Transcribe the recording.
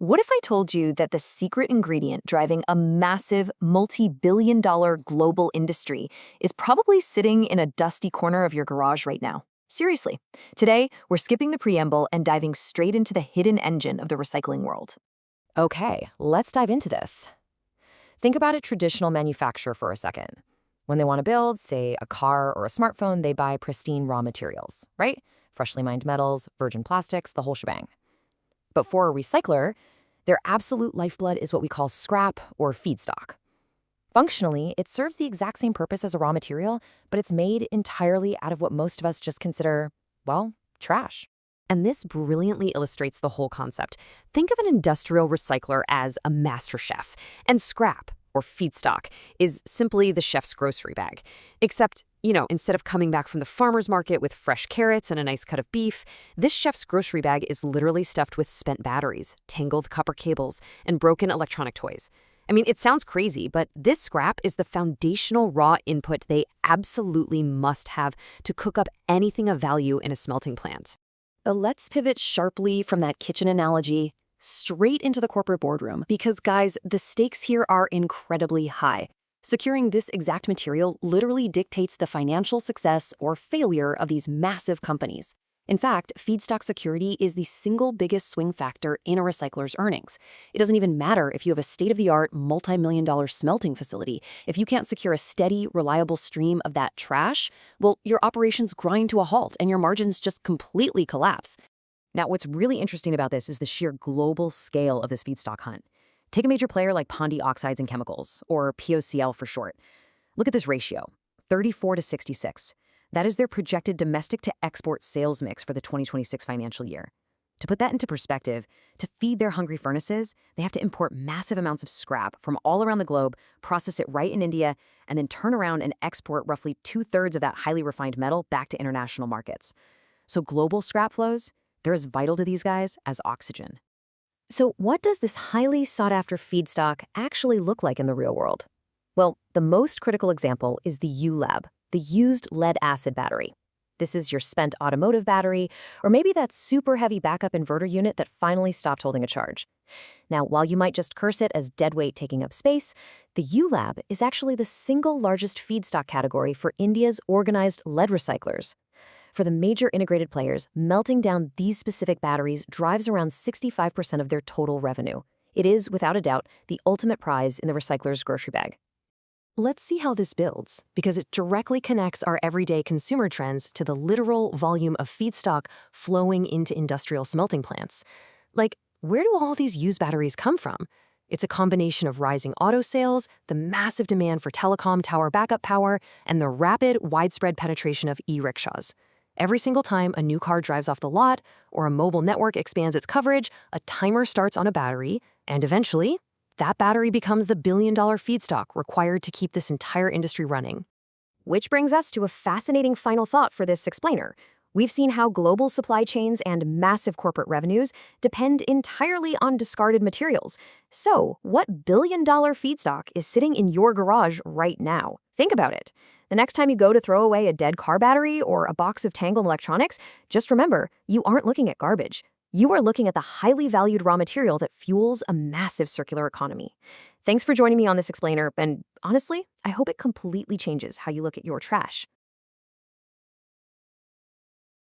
What if I told you that the secret ingredient driving a massive, multi-billion-dollar global industry is probably sitting in a dusty corner of your garage right now? Seriously. Today, we're skipping the preamble and diving straight into the hidden engine of the recycling world. Okay, let's dive into this. Think about a traditional manufacturer for a second. When they want to build, say, a car or a smartphone, they buy pristine raw materials, right? Freshly mined metals, virgin plastics, the whole shebang. But for a recycler, their absolute lifeblood is what we call scrap or feedstock. Functionally, it serves the exact same purpose as a raw material, but it's made entirely out of what most of us just consider, well, trash. And this brilliantly illustrates the whole concept. Think of an industrial recycler as a master chef, and scrap, or feedstock, is simply the chef's grocery bag. Except, instead of coming back from the farmer's market with fresh carrots and a nice cut of beef, this chef's grocery bag is literally stuffed with spent batteries, tangled copper cables, and broken electronic toys. I mean, it sounds crazy, but this scrap is the foundational raw input they absolutely must have to cook up anything of value in a smelting plant. Let's pivot sharply from that kitchen analogy straight into the corporate boardroom, because, guys, the stakes here are incredibly high. Securing this exact material literally dictates the financial success or failure of these massive companies. In fact, feedstock security is the single biggest swing factor in a recycler's earnings. It doesn't even matter if you have a state-of-the-art, multi-million-dollar smelting facility. If you can't secure a steady, reliable stream of that trash, well, your operations grind to a halt and your margins just completely collapse. Now, what's really interesting about this is the sheer global scale of this feedstock hunt. Take a major player like Pondy Oxides and Chemicals, or POCL for short. Look at this ratio, 34-66. That is their projected domestic to export sales mix for the 2026 financial year. To put that into perspective, to feed their hungry furnaces, they have to import massive amounts of scrap from all around the globe, process it right in India, and then turn around and export roughly 2/3 of that highly refined metal back to international markets. So global scrap flows, they're as vital to these guys as oxygen. So what does this highly sought-after feedstock actually look like in the real world? Well, the most critical example is the ULAB, the used lead-acid battery. This is your spent automotive battery, or maybe that super heavy backup inverter unit that finally stopped holding a charge. Now, while you might just curse it as deadweight taking up space, the ULAB is actually the single largest feedstock category for India's organized lead recyclers. For the major integrated players, melting down these specific batteries drives around 65% of their total revenue. It is, without a doubt, the ultimate prize in the recycler's grocery bag. Let's see how this builds, because it directly connects our everyday consumer trends to the literal volume of feedstock flowing into industrial smelting plants. Like, where do all these used batteries come from? It's a combination of rising auto sales, the massive demand for telecom tower backup power, and the rapid, widespread penetration of e-rickshaws. Every single time a new car drives off the lot or a mobile network expands its coverage, a timer starts on a battery, and eventually, that battery becomes the billion-dollar feedstock required to keep this entire industry running. Which brings us to a fascinating final thought for this explainer. We've seen how global supply chains and massive corporate revenues depend entirely on discarded materials. So, what billion-dollar feedstock is sitting in your garage right now? Think about it. The next time you go to throw away a dead car battery or a box of tangled electronics, just remember, you aren't looking at garbage. You are looking at the highly valued raw material that fuels a massive circular economy. Thanks for joining me on this explainer, and honestly, I hope it completely changes how you look at your trash.